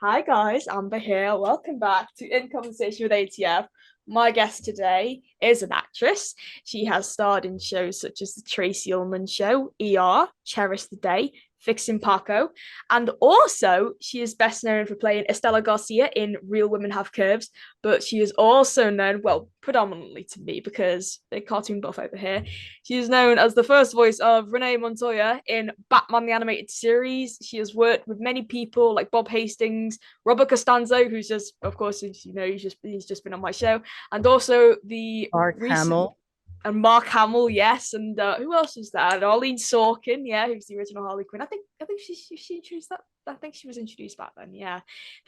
Hi guys, Amber here. Welcome back to In Conversation with ATF. My guest today is an actress. She has starred in shows such as The Tracy Ullman Show, ER, Cherish the Day, Fixing Paco, and also she is best known for playing Estela Garcia in Real Women Have Curves, but she is also known, well, predominantly to me because the cartoon buff over here. She is known as the first voice of Renee Montoya in Batman the Animated Series. She has worked with many people like Bob Hastings, Robert Costanzo, who's just, of course, he's just been on my show, and also the Mark recent Hamill. and Mark Hamill, yes, and who else was that? Arlene Sorkin, yeah, who's the original Harley Quinn. I think she introduced that. I think she was introduced back then, yeah,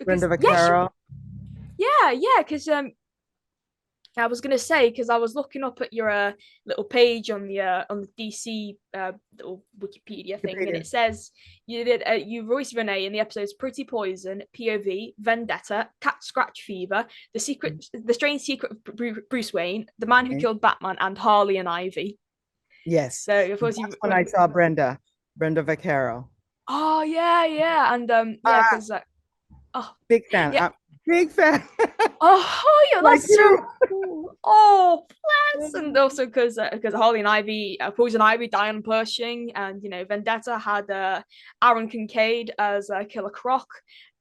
Brenda because Vaccaro. yeah, because I was gonna say because I was looking up at your little page on the DC little Wikipedia thing, and Wikipedia. it says you voiced Renee in the episodes Pretty Poison, POV, Vendetta, Cat Scratch Fever, the Strange Secret of Bruce Wayne, The Man Who Okay. Killed Batman, and Harley and Ivy. Yes. So of course That's you when I saw Brenda Vaccaro. oh yeah, and yeah, Ah, because oh big fan. yeah. Big fan. Oh, yeah, Like that's so you. cool. Oh, bless. And also because Harley and Ivy, Poison Ivy, Diane Pershing, and Vendetta had Aaron Kincaid as Killer Croc,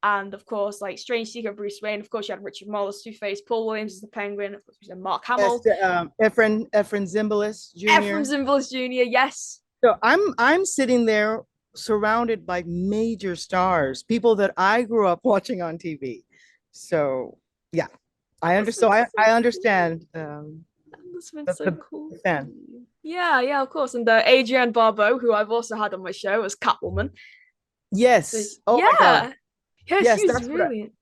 and of course, like Strange Secret Bruce Wayne. Of course, you had Richard Morris, Two Face, Paul Williams as the Penguin. Of course, you had Mark Yes, Hamill, Efren Zimbalist Ephraim Jr. Zimbalist Jr. Yes, So I'm sitting there surrounded by major stars, people that I grew up watching on TV. So yeah, that I must understand. have been So so I cool. understand That must have been the, so the cool for fan. you. Yeah, of course. And Adrienne Barbeau, who I've also had on my show as Catwoman. So Yes. Oh my God. yeah, yeah, Yes, she was that's what brilliant.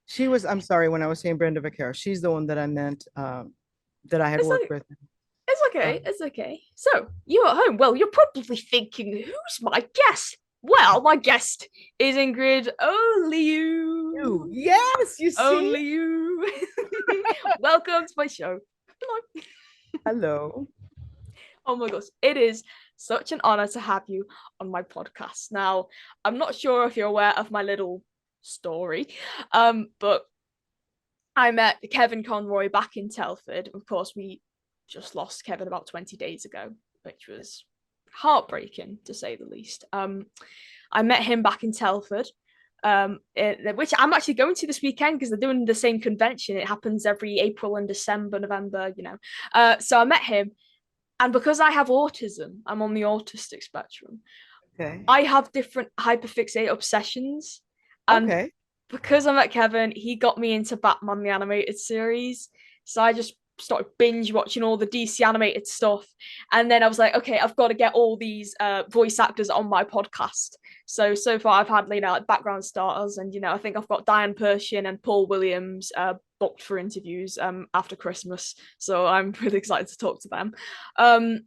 she was. I'm sorry when I was saying Brenda Vaccaro. She's the one that I meant that I had It's worked like with. it's Uh, okay, it's okay. So you at home? Well, you're probably thinking, who's my guest? Well, my guest is Ingrid you. Oliu. Yes, you see. Only you. Welcome to my show. Hello. Hello. Oh my gosh, it is such an honor to have you on my podcast. Now, I'm not sure if you're aware of my little story, but I met Kevin Conroy back in Telford. Of course, we just lost Kevin about 20 days ago, which was heartbreaking to say the least. I met him back in Telford, which I'm actually going to this weekend because they're doing the same convention. It happens every April and December, November. So I met him, and because I have autism, I'm on the autistic spectrum. Okay. I have different hyperfixate obsessions, and Okay. because I met Kevin, he got me into Batman the animated series. So I just started binge watching all the DC animated stuff, and then I was like, okay, I've got to get all these voice actors on my podcast. So far, I've had like background starters, and I think I've got Diane Pershing and Paul Williams booked for interviews after Christmas. So I'm really excited to talk to them. Um,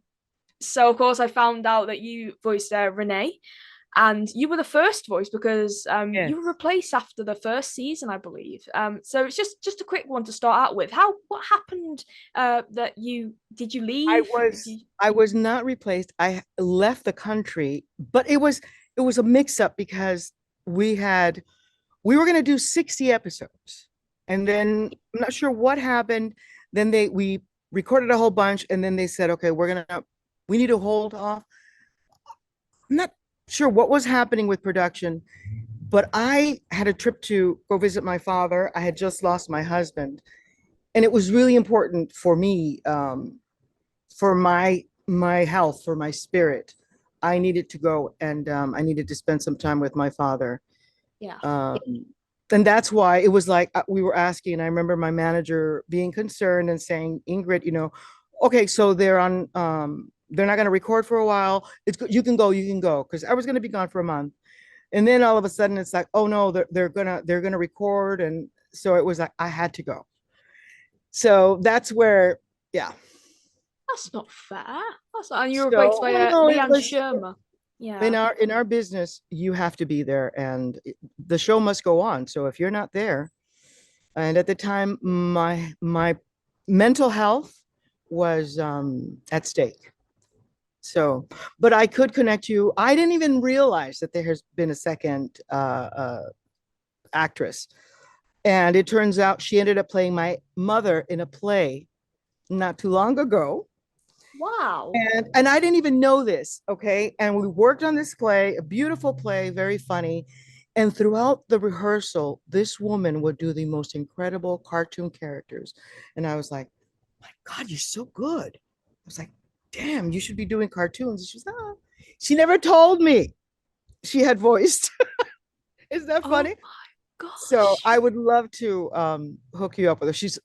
so of course I found out that you voiced Renee, and you were the first voice because Yes. you were replaced after the first season, I believe. So it's just a quick one to start out with. What happened? That you I leave? Did was you? I was not replaced. I left the country, but it was a mix up because we had we were going to do 60 episodes. And Yeah, then I'm not sure what happened. Then we recorded a whole bunch and then they said, "Okay, we need to hold off." I'm not sure what was happening with production, but I had a trip to go visit my father. I had just lost my husband, and it was really important for me, for my health, for my spirit. I needed to go, and I needed to spend some time with my father. yeah, Um, and that's why it was like we were asking. I remember my manager being concerned and saying, "Ingrid, okay, so they're not going to record for a while. You can go," because I was going to be gone for a month. And then all of a sudden, it's like, "Oh no, they're gonna record," and so it was like I had to go. So that's where, yeah. that's not fair. That's not, and you were replaced So by well, no, it Leanne was Shermer. in Yeah, our business. You have to be there, and the show must go on. So if you're not there, and at the time, my mental health was at stake. So, but I could connect you. I didn't even realize that there has been a second actress. And it turns out she ended up playing my mother in a play not too long ago. Wow. And I didn't even know this, okay? And we worked on this play, a beautiful play, very funny. And throughout the rehearsal, this woman would do the most incredible cartoon characters. And I was like, my God, you're so good. I was like, damn, you should be doing cartoons. And she was, ah. She never told me she had voiced. Isn't that Oh funny? my So gosh. I would love to hook you up with her. She's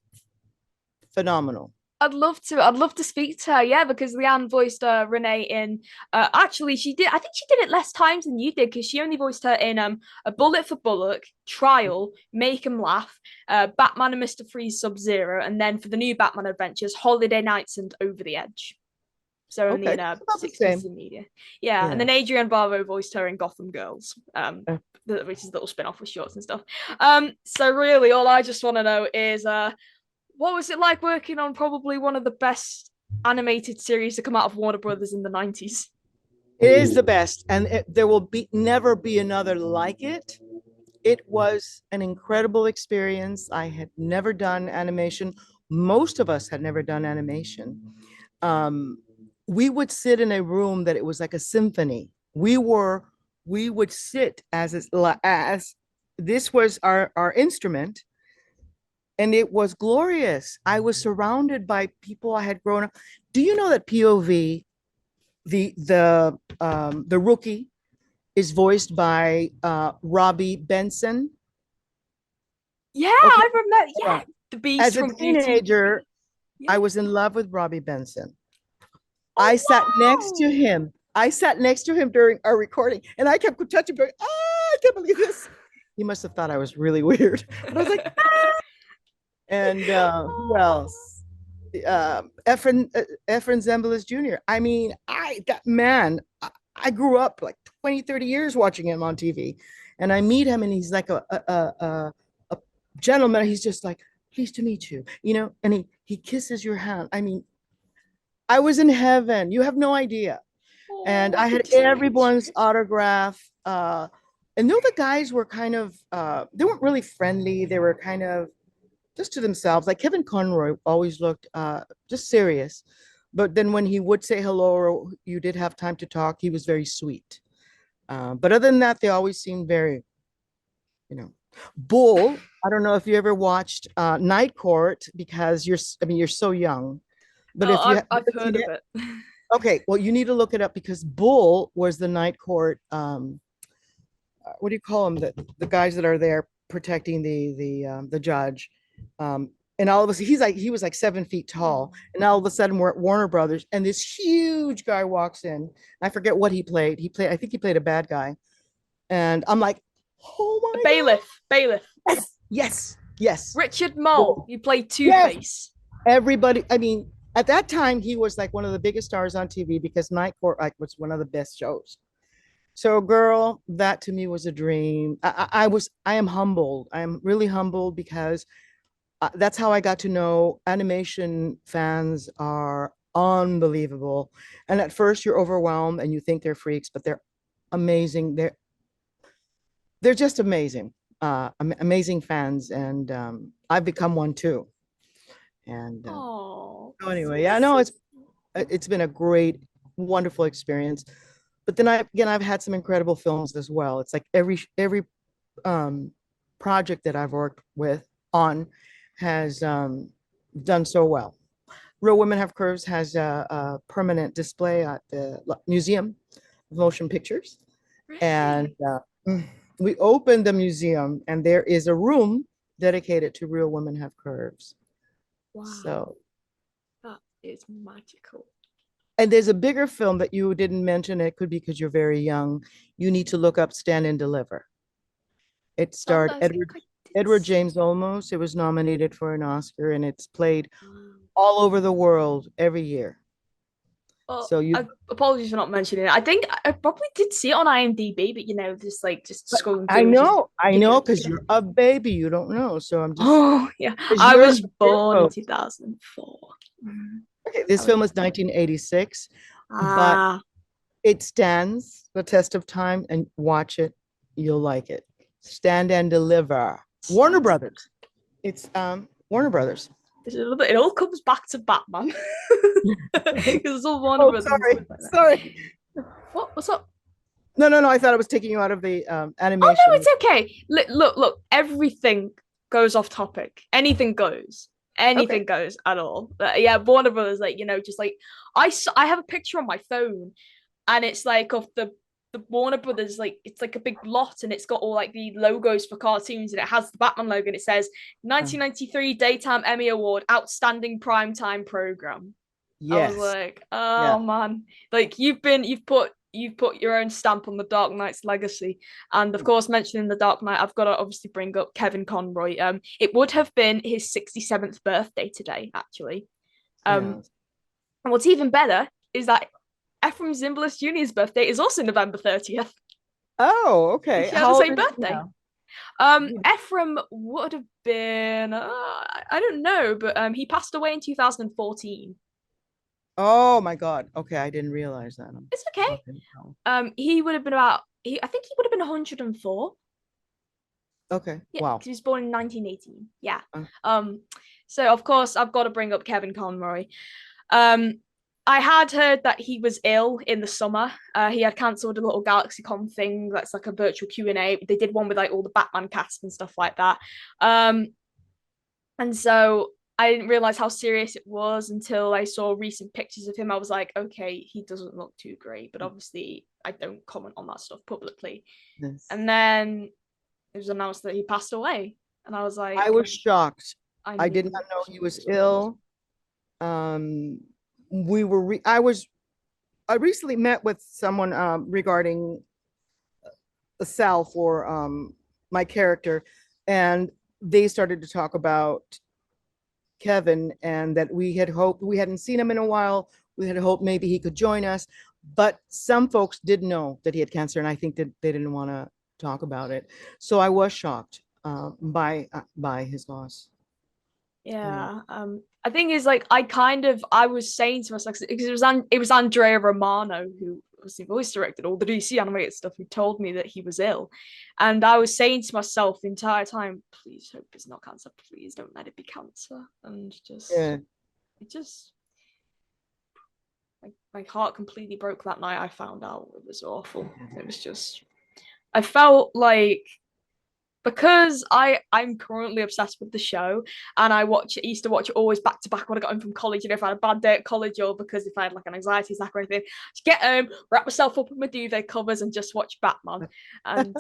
phenomenal. I'd love to. I'd love to speak to her. Yeah, because Leanne voiced Renee in. Actually, she did. I think she did it less times than you did because she only voiced her in a Bullet for Bullock, Trial, Make 'Em Laugh, Batman and Mister Freeze, Sub Zero, and then for the new Batman Adventures, Holiday Nights and Over the Edge. So only Okay, in about the six pieces same. of media. Yeah, and Yeah. then Adrienne Barbeau voiced her in Gotham Girls. Uh, Which is a little spin-off with shorts and stuff. So really all I just want to know is what was it like working on probably one of the best animated series to come out of Warner Brothers in the 90s? It is the best, and there will be never be another like it. It was an incredible experience. I had never done animation. Most of us had never done animation. Um, we would sit in a room that it was like a symphony. We would sit as this was our instrument, and it was glorious. I was surrounded by people I had grown up. Do you know that POV, the rookie, is voiced by Robbie Benson? Yeah, Okay, I remember. yeah. Yeah, the Beast As a from Beauty. teenager, Yeah. I was in love with Robbie Benson. I Oh sat next to wow. him. I sat next to him during our recording, and I kept touching, going, "Ah, I can't believe this." He must have thought I was really weird, but I was like, and who else? Efren Zimbalist Jr. I mean, that man, I grew up like 20, 30 years watching him on TV. And I meet him and he's like a gentleman. He's just like, pleased to meet you, and he kisses your hand. I mean, I was in heaven. You have no idea. And Oh, I I can had just everyone's picture it. autograph. And though the guys were kind of, they weren't really friendly. They were kind of just to themselves. Like Kevin Conroy always looked just serious. But then when he would say hello or you did have time to talk, he was very sweet. But other than that, they always seemed very, you know, Bull. I don't know if you ever watched Night Court because I mean, you're so young. But Oh, if you I've have I've seen heard of it, it. okay, well, you need to look it up because Bull was the Night Court. What do you call them? The guys that are there protecting the judge. And all of us, he was like 7 feet tall, and all of a sudden we're at Warner Brothers, and this huge guy walks in. I forget what he played. I think he played a bad guy, and I'm like, oh my God, Bailiff. yes, yes, yes, Richard Mole. Bull. You played Two Yes. Face. Everybody. I mean, at that time, he was like one of the biggest stars on TV because Night Court like was one of the best shows. So, girl, that to me was a dream. I am humbled. I am really humbled because that's how I got to know animation fans are unbelievable. And at first, you're overwhelmed and you think they're freaks, but they're amazing. They're just amazing, amazing fans, and I've become one too. And Oh, so anyway, yeah, that's no, so it's been a great, wonderful experience. But then I've had some incredible films as well. It's like every um, project that I've worked with on has done so well. Real Women Have Curves has a permanent display at the Museum of Motion Pictures. And really we opened the museum, and there is a room dedicated to Real Women Have Curves. wow. So, That is magical. and there's a bigger film that you didn't mention. It could be because you're very young. You need to look up Stand and Deliver. It Oh, starred I think I did Edward see. James Olmos. It was nominated for an Oscar, and it's played Wow. all over the world every year. Oh, So you, apologies for not mentioning it. I think I probably did see it on IMDb, but just but scrolling through, which is I know, ridiculous. because you're a baby, you don't know. So I'm just, Oh, yeah. because I was you're born in folks. 2004. Okay, I this was film is 1986, but ah it stands the test of time, and watch it. You'll like it. Stand and Deliver. Warner Brothers. It's Warner Brothers. It all comes back to Batman because it's all Warner Oh, Brothers and sorry. stuff like that. Sorry. What's up? No. I thought I was taking you out of the Oh animation. no, it's okay. Look. Everything goes off topic. Anything goes. Anything goes at all. Yeah, Warner Brothers, like, just like I have a picture on my phone, and it's like of the Warner Brothers, like it's like a big lot, and it's got all like the logos for cartoons, and it has the Batman logo, and it says 1993 Daytime Emmy Award Outstanding Primetime Program. I was Yes. like, oh man, like you've put your own stamp on the Dark Knight's legacy. And of course, mentioning the Dark Knight, I've got to obviously bring up Kevin Conroy. It would have been his 67th birthday today, actually. Yeah. And what's even better is that Ephraim Zimbalist Jr.'s birthday is also November 30th. Oh, They okay. share the How old same is he birthday. now? Ephraim would have been, I don't know, but he passed away in 2014. Oh my God. Okay, I didn't realize that. It's okay. He would have been I think he would have been 104. Okay. Yeah, Wow. because he was born in 1918. Yeah. So of course I've got to bring up Kevin Conroy. I had heard that he was ill in the summer. He had cancelled a little GalaxyCon thing that's like a virtual Q&A. They did one with like all the Batman cast and stuff like that. And so I didn't realize how serious it was until I saw recent pictures of him. I was like, okay, he doesn't look too great, but obviously I don't comment on that stuff publicly. Yes. And then it was announced that he passed away, and I was like, I was shocked. I did knew not know he was ill. I recently met with someone regarding a cell for my character, and they started to talk about Kevin, and that we had hoped, we hadn't seen him in a while. We had hoped maybe he could join us, but some folks did know that he had cancer, and I think that they didn't want to talk about it. So I was shocked by his loss. Yeah. I think is like I was saying to myself, because it was Andrea Romano who obviously voice directed all the DC animated stuff, who told me that he was ill, and I was saying to myself the entire time, please hope it's not cancer, please don't let it be cancer. And Yeah. it just my heart completely broke that night. I found out it was awful. It was just, I felt like, because I'm currently obsessed with the show, and I used to watch it always back to back when I got home from college. If I had a bad day at college, or because if I had like an anxiety attack or anything, just get home, wrap myself up in my duvet covers, and just watch Batman. And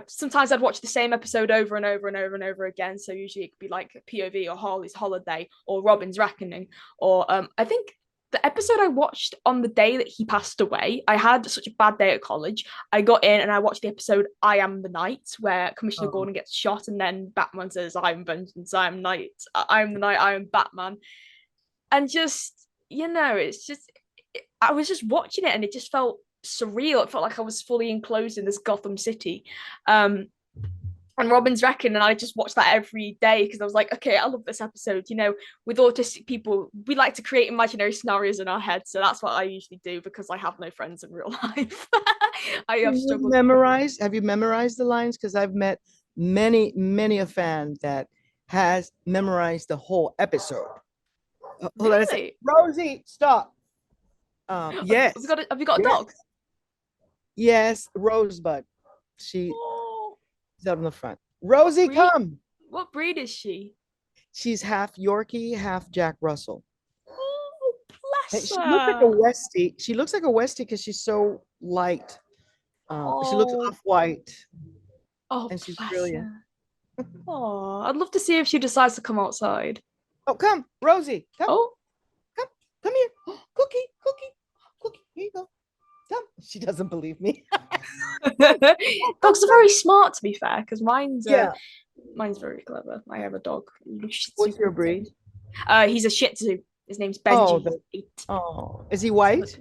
sometimes I'd watch the same episode over and over and over and over again. So usually it could be like POV or Harley's Holiday or Robin's Reckoning, or I think the episode I watched on the day that he passed away, I had such a bad day at college. I got in and I watched the episode I Am the Night, where Commissioner Gordon gets shot, and then Batman says, I am vengeance, I am night, I am the night, I am Batman. And just, it's just, I was just watching it and it just felt surreal. It felt like I was fully enclosed in this Gotham City. And Robin's Reckoning, and I just watched that every day because I was like, okay, I love this episode. With autistic people, we like to create imaginary scenarios in our heads, so that's what I usually do because I have no friends in real life. I have struggled. Have you memorized the lines? Because I've met many a fan that has memorized the whole episode. Hold on a second. Rosie, stop. Yes. Have you got a dog? Yes, Rosebud. She's out in the front. Rosie, come. What breed is she? She's half Yorkie, half Jack Russell. Oh, bless She her. looks like a Westie. She looks like a Westie because she's so light. She looks off-white. Oh, and she's brilliant. Oh, I'd love to see if she decides to come outside. Oh, come, Rosie. Come. Oh, come here. Cookie. Here you go. Come. She doesn't believe me. Dogs are very smart, to be fair, because mine's very clever. I have a dog. What's your breed? He's a Shih Tzu. His name's Benji. Is he white?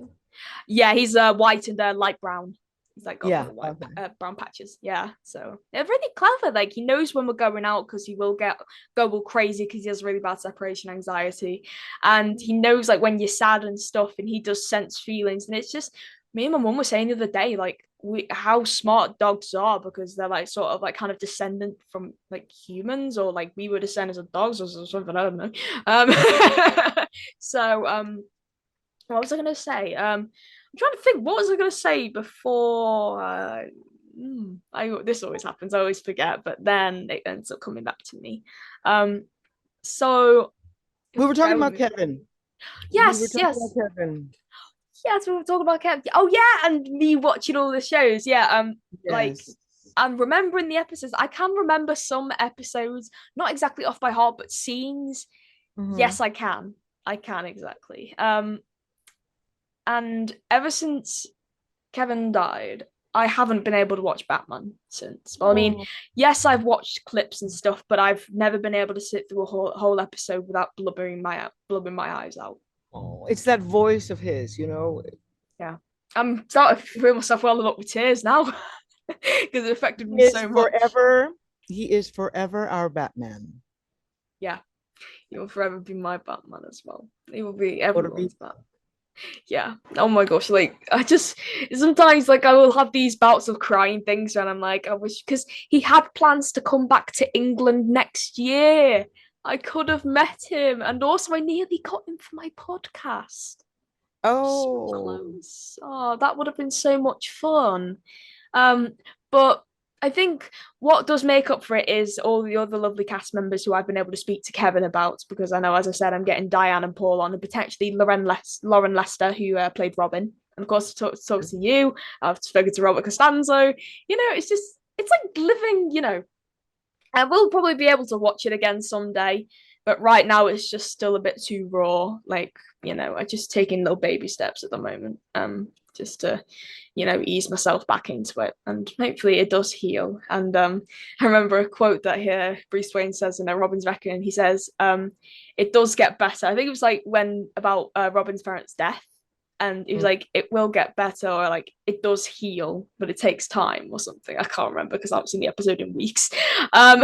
Yeah, he's white and light brown. He's like got white, brown patches. Yeah, so they're really clever. Like, he knows when we're going out because he will go all crazy because he has really bad separation anxiety, and he knows like when you're sad and stuff, and he does sense feelings. And it's just, me and my mum were saying the other day, like, how smart dogs are, because they're like sort of like kind of descendant from like humans, or like we were descendants of dogs or something. I don't know. So what was I gonna say? I'm trying to think. What was I gonna say before? I this always happens. I always forget, but then it ends up coming back to me. Um, so We were talking bear with about me. Kevin. We were Yes, talking about yes, Kevin. yes. We were talking about Kev. Oh yeah, and me watching all the shows. Yeah. Like Yes. I'm remembering the episodes. I can remember some episodes, not exactly off by heart, but scenes. Mhm. Yes, I can. I can exactly. And ever since Kevin died, I haven't been able to watch Batman since. Well, I mean, Oh, yes, I've watched clips and stuff, but I've never been able to sit through a whole episode without blubbering my eyes out. oh, it's that voice of his, Yeah, I'm starting to feel myself welling up with tears now because it affected me He is so much. forever, he is forever our Batman. Yeah, he will forever be my Batman as well. He will be Or be everyone's Batman. Yeah. Oh my gosh. Like I just sometimes like I will have these bouts of crying things and I'm like, I wish, because he had plans to come back to England next year. I could have met him. And also I nearly got him for my podcast. So oh, close. Oh, that would have been so much fun. Um, but I think what does make up for it is all the other lovely cast members who I've been able to speak to Kevin about, because I know, as I said, I'm getting Diane and Paul on, and potentially Lauren Lester, who played Robin. And of course, talk to you. I've spoken to Robert Costanzo. It's like living, I will probably be able to watch it again someday, but right now it's just still a bit too raw. Like, I'm just taking little baby steps at the moment. Just to, ease myself back into it. And hopefully it does heal. And I remember a quote that here Bruce Wayne says in a Robin's Reckoning. He says, it does get better. I think it was like when about Robin's parents' death, and he was mm. like, it will get better, or like it does heal, but it takes time or something. I can't remember because I haven't seen the episode in weeks. um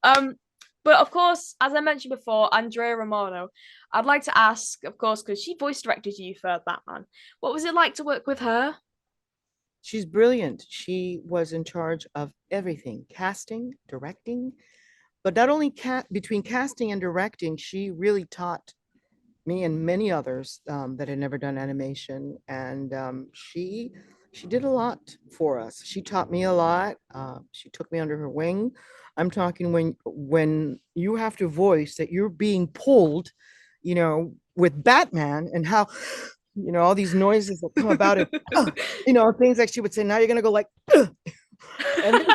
um but of course, as I mentioned before, Andrea Romano, I'd like to ask, of course, because she voice directed you for Batman, what was it like to work with her? She's brilliant. She was in charge of everything, casting, directing, but not only between casting and directing, she really taught me and many others that had never done animation, and she did a lot for us. She taught me a lot. She took me under her wing. I'm talking when you have to voice that you're being pulled, with Batman, and how all these noises that come about it, things like she would say. Now you're gonna go like, and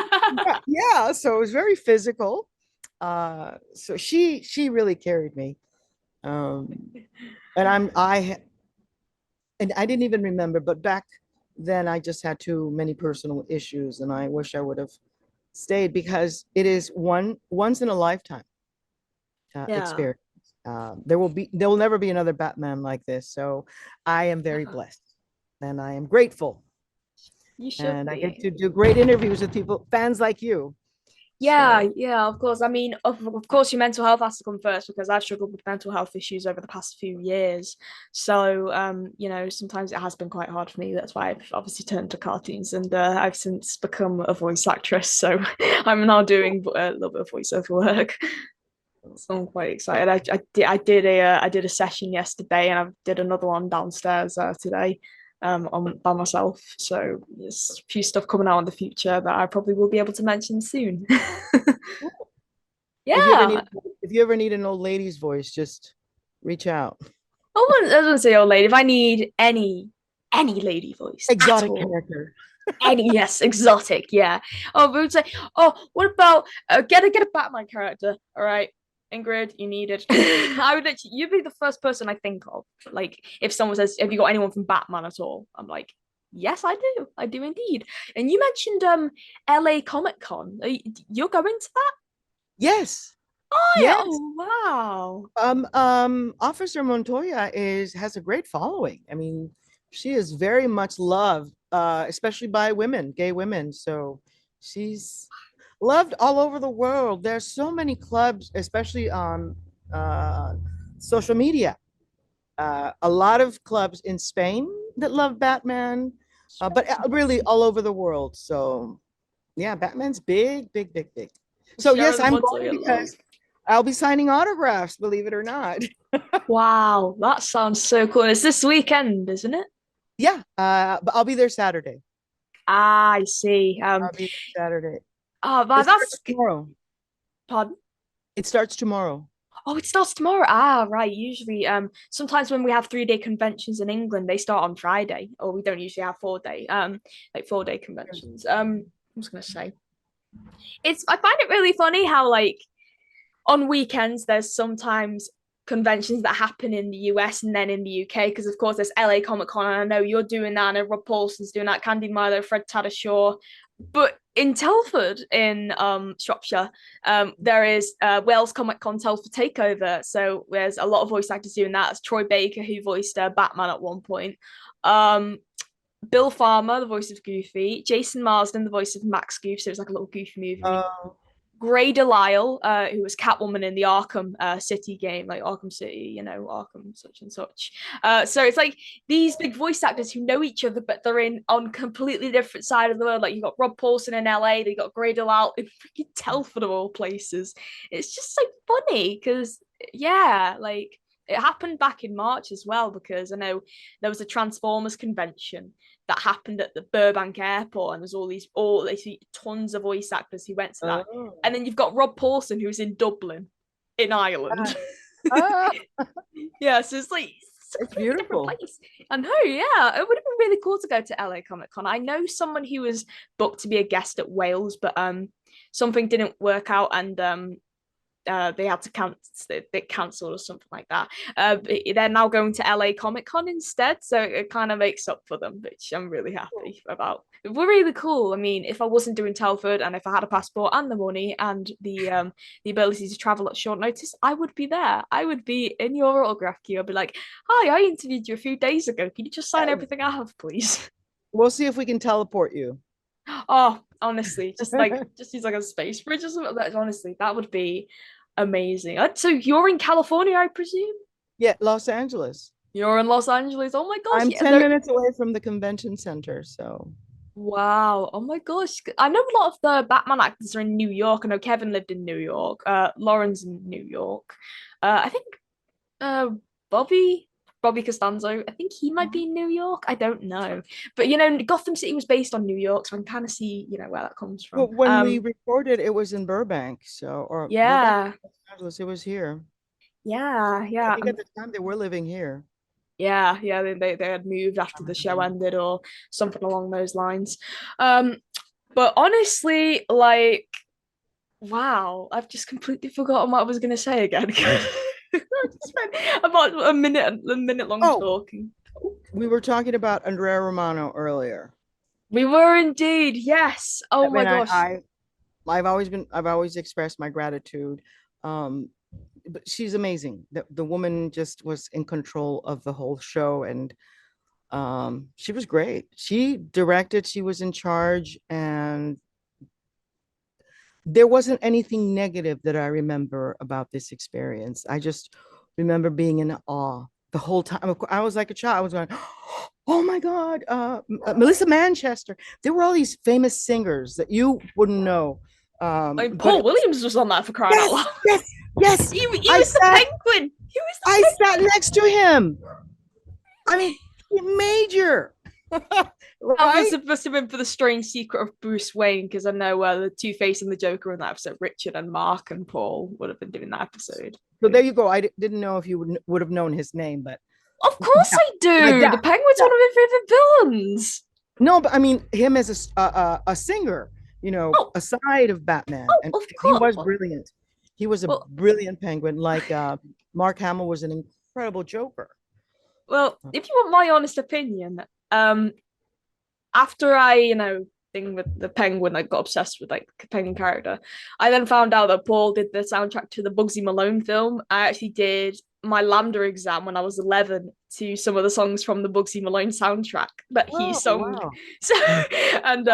yeah. So it was very physical. So she really carried me. Um, and I didn't even remember, but back then I just had too many personal issues, and I wish I would have stayed, because it is once in a lifetime Yeah, experience. There will never be another Batman like this. So I am very never. blessed, and I am grateful, You should and I get be. to do great interviews with people, fans like you. Yeah, So yeah, of course. I mean, of course, your mental health has to come first, because I've struggled with mental health issues over the past few years. So, sometimes it has been quite hard for me. That's why I've obviously turned to cartoons, and I've since become a voice actress. So I'm now doing a little bit of voiceover work. So I'm quite excited. I did a session yesterday, and I did another one downstairs today, on by myself. So there's a few stuff coming out in the future that I probably will be able to mention soon. if you ever Yeah. need if you ever need an old lady's voice, just reach out. I wouldn't say old lady. If I need any lady voice at Exotic all, character. any, yes, exotic, yeah. Oh, we would say, oh, what about get a Batman character? All right, Ingrid, you need it. I would literally, you'd be the first person I think of. Like, if someone says, "Have you got anyone from Batman at all?" I'm like, yes, I do indeed. And you mentioned LA Comic Con. You're going to that? Yes. Oh, yeah. Yes. Oh, wow. Officer Montoya has a great following. I mean, she is very much loved, especially by women, gay women. So she's loved all over the world. There's so many clubs, especially on uh, social media. A lot of clubs in Spain that love Batman. But really all over the world. So yeah, Batman's big, big, big, big. So yes, Sharing I'm going Montoya love. because I'll be signing autographs, believe it or not. Wow, that sounds so cool. It's this weekend, isn't it? Yeah, but I'll be there Saturday. Ah, I see. I'll be there Saturday. Oh, but It that's starts tomorrow. pardon. It starts tomorrow. Oh, it starts tomorrow. Ah, right. Usually, sometimes when we have 3 day conventions in England, they start on Friday, or we don't usually have 4 day, like 4 day conventions. I was gonna say, I find it really funny how like on weekends there's sometimes conventions that happen in the US and then in the UK because of course there's LA Comic Con and I know you're doing that and Rob Paulson's doing that, Candy Milo, Fred Tatasciore. But in Telford in Shropshire, there is Wales Comic Con Telford Takeover. So there's a lot of voice actors doing that. It's Troy Baker who voiced Batman at one point. Um, Bill Farmer, the voice of Goofy, Jason Marsden, the voice of Max Goof, so it's like a little Goofy movie. Uh, Grey Delisle, who was Catwoman in the Arkham City game, like Arkham City, Arkham such and such. So it's like these big voice actors who know each other, but they're in on completely different side of the world. Like you got Rob Paulson in LA, they got Grey Delisle in freaking Telford of all places. It's just like funny because yeah, like it happened back in March as well because I know there was a Transformers convention that happened at the Burbank airport, and there's all these tons of voice actors who went to that. oh. And then you've got Rob Paulson who's in Dublin, in Ireland. Ah, Yeah, so it's like it's a it's completely different beautiful. place. I know, yeah, it would have been really cool to go to LA Comic Con. I know someone who was booked to be a guest at Wales, but something didn't work out, and they had to cancel, they cancelled or something like that. They're now going to LA Comic Con instead, so it kind of makes up for them, which I'm really happy about. We're really cool. I mean, if I wasn't doing Telford and if I had a passport and the money and the ability to travel at short notice, I would be there. I would be in your autograph queue. I'd be like, "Hi, I interviewed you a few days ago. Can you just sign Uh, everything I have, please?" We'll see if we can teleport you. Oh, honestly, just use like a space bridge or something. Honestly, that would be amazing. So you're in California, I presume? Yeah, Los Angeles. You're in Los Angeles. Oh my gosh. I'm Yeah, 10 minutes away from the convention center, so wow. Oh my gosh. I know a lot of the Batman actors are in New York. I know Kevin lived in New York. Lauren's in New York. I think uh Bobby Bobby Costanzo. I think he might be in New York. I don't know. But Gotham City was based on New York, so I can kind of see, where that comes from. but when we recorded, it was in Burbank, or Burbank, Yeah. Los Angeles. It was here. Yeah, I yeah. think at the time they were living here. Yeah, they had moved after the show Um, ended or something along those lines. But honestly, like, wow, I've just completely forgotten what I was gonna say again. I spent about a minute long Oh, talking. we were talking about Andrea Romano earlier. We were indeed, yes. I Oh my mean, gosh. I've always expressed my gratitude. Um, but she's amazing. The woman just was in control of the whole show, and she was great. She directed, she was in charge, and there wasn't anything negative that I remember about this experience. I just remember being in awe the whole time. I was like a child. I was going, oh my God, Melissa Manchester. There were all these famous singers that you wouldn't know. I mean, But Paul it was, Williams was on that for crying out yes, loud. yes, yes. He I was the sat, penguin. He was the I sat penguin. next to him. I mean, major, That right? must have been for the strange secret of Bruce Wayne, because I know the Two Face and the Joker in that episode, Richard and Mark and Paul would have been doing that episode. So there you go. I didn't know if you would have known his name, but Of course yeah, I like do. The that. Penguin's Yeah. one of my favorite villains. No, but I mean him as a singer, Oh, aside of Batman, oh, and of he course. was brilliant. He was a Well, brilliant Penguin. Like Mark Hamill was an incredible Joker. well, if you want my honest opinion, after I, thing with the Penguin, I got obsessed with like the Penguin character. I then found out that Paul did the soundtrack to the Bugsy Malone film. I actually did my Lambda exam when I was 11 to some of the songs from the Bugsy Malone soundtrack that he Oh sung. wow! So and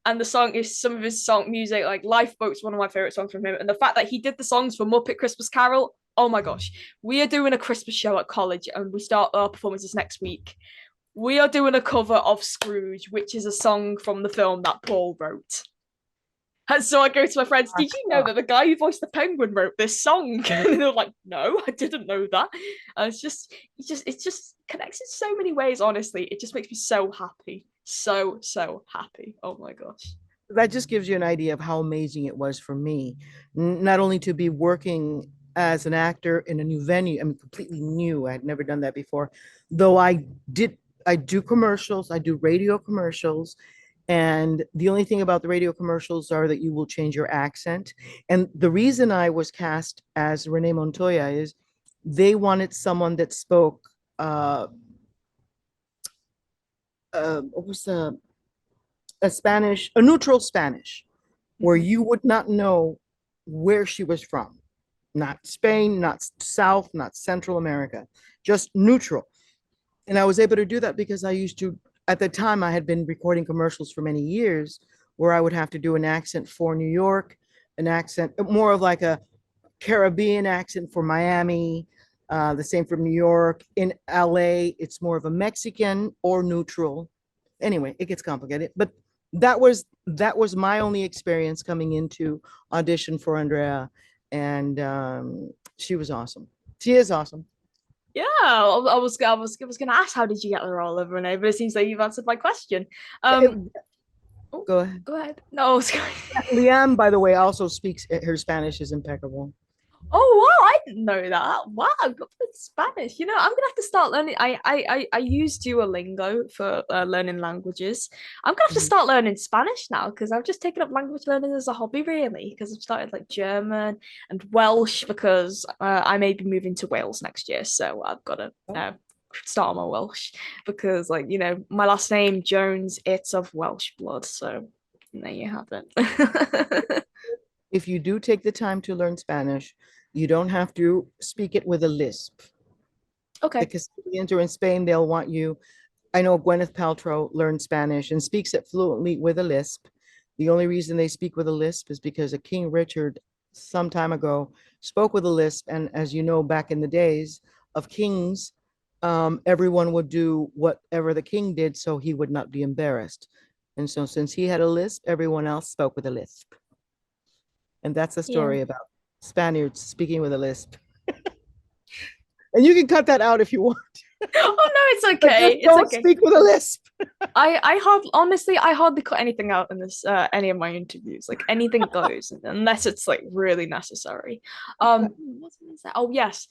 and the song is some of his song music, like Lifeboat's one of my favorite songs from him. And the fact that he did the songs for Muppet Christmas Carol, oh my gosh. We are doing a Christmas show at college and we start our performances next week. we are doing a cover of Scrooge, which is a song from the film that Paul wrote. And so I go to my friends, did you know that the guy who voiced the penguin wrote this song? And they're like, no, I didn't know that. And it just connects in so many ways, honestly. It just makes me so happy. So, so happy. Oh my gosh. That just gives you an idea of how amazing it was for me, not only to be working as an actor in a new venue. I mean, completely new. I had never done that before, though I do commercials, I do radio commercials. And the only thing about the radio commercials are that you will change your accent. And the reason I was cast as Renee Montoya is they wanted someone that spoke, what was a Spanish, a neutral Spanish, where you would not know where she was from. Not Spain, not South, not Central America, just neutral. And I was able to do that because I used to, at the time, I had been recording commercials for many years where I would have to do an accent for New York, an accent, more of like a Caribbean accent for Miami, the same for New York. In LA, it's more of a Mexican or neutral. Anyway, it gets complicated, but that was my only experience coming into audition for Andrea, and she was awesome. She is awesome. Yeah, I was gonna ask how did you get the role of Renee, but it seems like you've answered my question. Um, It- oh, go ahead. go ahead. No, I was going. Liam, by the way, also speaks, her Spanish is impeccable. Oh wow, I didn't know that. Wow, good for Spanish. You know, I'm gonna have to start learning. I use Duolingo for learning languages. I'm gonna have to Mhm. start learning Spanish now because I've just taken up language learning as a hobby, really. Because I've started like German and Welsh because I may be moving to Wales next year, so I've got to start on my Welsh because, like, my last name Jones, it's of Welsh blood. So there you have it. If you do take the time to learn Spanish, you don't have to speak it with a lisp. The Okay. Castilians or in Spain, they'll want you. I know Gwyneth Paltrow learned Spanish and speaks it fluently with a lisp. The only reason they speak with a lisp is because a King Richard some time ago spoke with a lisp. And as you know, back in the days of kings, everyone would do whatever the king did so he would not be embarrassed. And so since he had a lisp, everyone else spoke with a lisp. And that's a Yeah. story about Spaniards speaking with a lisp. And you can cut that out if you want. Oh no, it's But okay. just It's don't okay. speak with a lisp. I hardly cut anything out in this any of my interviews. Like anything goes unless it's like really necessary. What was I gonna say? Oh yes.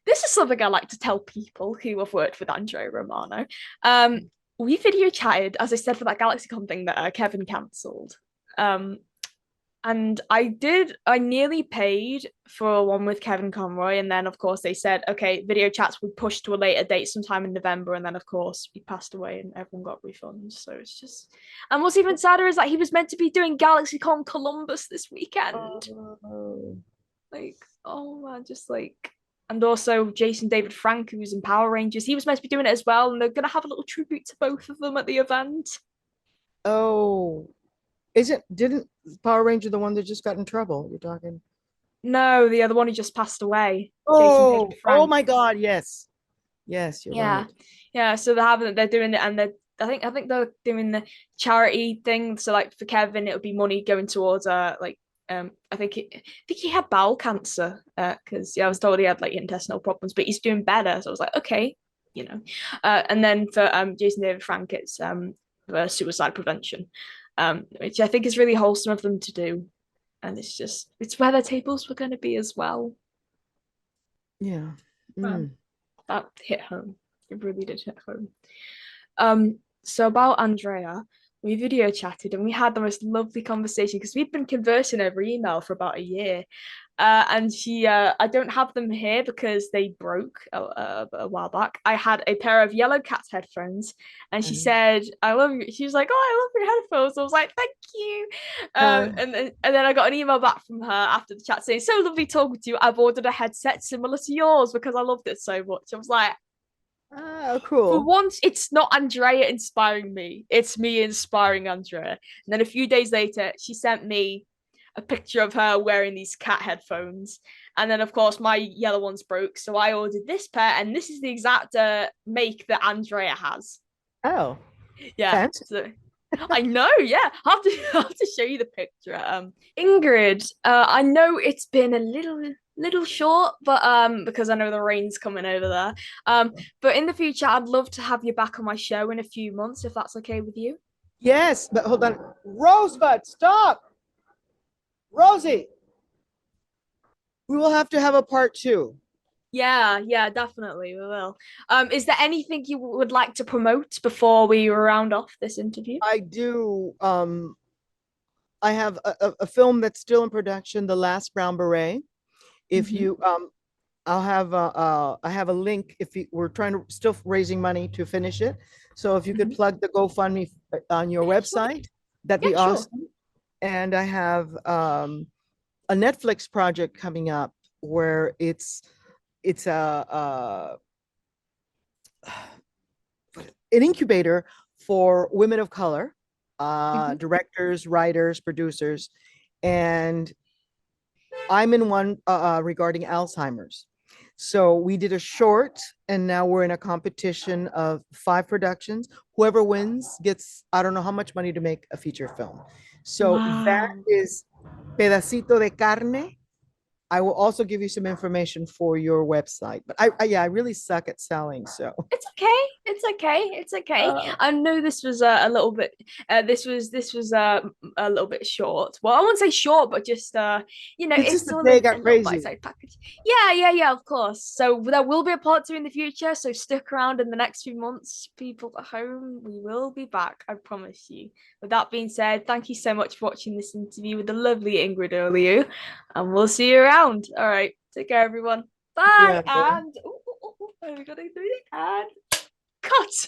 This is something I like to tell people who have worked with Andrea Romano. We video chatted, as I said, for that GalaxyCon thing that Kevin cancelled. Um, and I nearly paid for one with Kevin Conroy. And then, of course, they said, okay, video chats would push to a later date sometime in November. And then, of course, he passed away and everyone got refunds. So it's just. And what's even sadder is that he was meant to be doing GalaxyCon Columbus this weekend. Oh. Like, oh man, just like. And also Jason David Frank, who's in Power Rangers, he was meant to be doing it as well. And they're going to have a little tribute to both of them at the event. Oh, didn't Power Ranger the one that just got in trouble? You're talking. No, the other one who just passed away, Jason David Oh Frank. my God, yes. Yes, you're Yeah, right. yeah. So they're doing it, and I think they're doing the charity thing. So like for Kevin, it would be money going towards I think he had bowel cancer because I was told he had like intestinal problems, but he's doing better. So I was like, okay, you know. And then for Jason David Frank, it's for suicide prevention, which I think is really wholesome of them to do, and it's where their tables were going to be as well. Yeah. Well, Mm. that hit home. It really did hit home. So about Andrea, we video chatted and we had the most lovely conversation because we've been conversing over email for about a year. And I don't have them here because they broke a while back. I had a pair of Yellow Cat headphones, and she said, "I love you." She was like, "Oh, I love your headphones." I was like, "Thank you." Uh, And then I got an email back from her after the chat saying, "So lovely talking to you. I've ordered a headset similar to yours because I loved it so much." I was like, for cool. once, it's not Andrea inspiring me. It's me inspiring Andrea. And then a few days later, she sent me a picture of her wearing these cat headphones. And then, of course, my yellow ones broke. So I ordered this pair, and this is the exact make that Andrea has. Oh, Yeah, fancy. so I know, yeah. I have to show you the picture. Ingrid, I know it's been a little short, but because I know the rain's coming over there. But in the future, I'd love to have you back on my show in a few months, if that's okay with you. Yes, but hold on. Rosebud, stop. Rosie, we will have to have a part two. Yeah, yeah, definitely, we will. Is there anything you would like to promote before we round off this interview? I do. I have a film that's still in production, The Last Brown Beret. If Mhm. you, I have a link if you, we're trying to still raising money to finish it. So if you could Mhm. plug the GoFundMe on your Yeah, sure. website, that'd Yeah, be sure. awesome. And I have a Netflix project coming up where it's an incubator for women of color, Mhm. directors, writers, producers, and I'm in one regarding Alzheimer's. So we did a short, and now we're in a competition of 5 productions. Whoever wins gets, I don't know how much money to make a feature film. So that Wow. is Pedacito de Carne. I will also give you some information for your website. But yeah, I really suck at selling. So It's okay. It's okay. It's okay. uh, I know this was a little bit. This was a little bit short. Well, I won't say short, but just it's just it's the all day a got little crazy. bite-sized package. Yeah, yeah, yeah. Of course. So there will be a part two in the future. So stick around in the next few months, people at home. We will be back. I promise you. With that being said, thank you so much for watching this interview with the lovely Ingrid Oliu, and we'll see you around. All right. Take care, everyone. Bye. Yeah. And we gotta do it. And cut.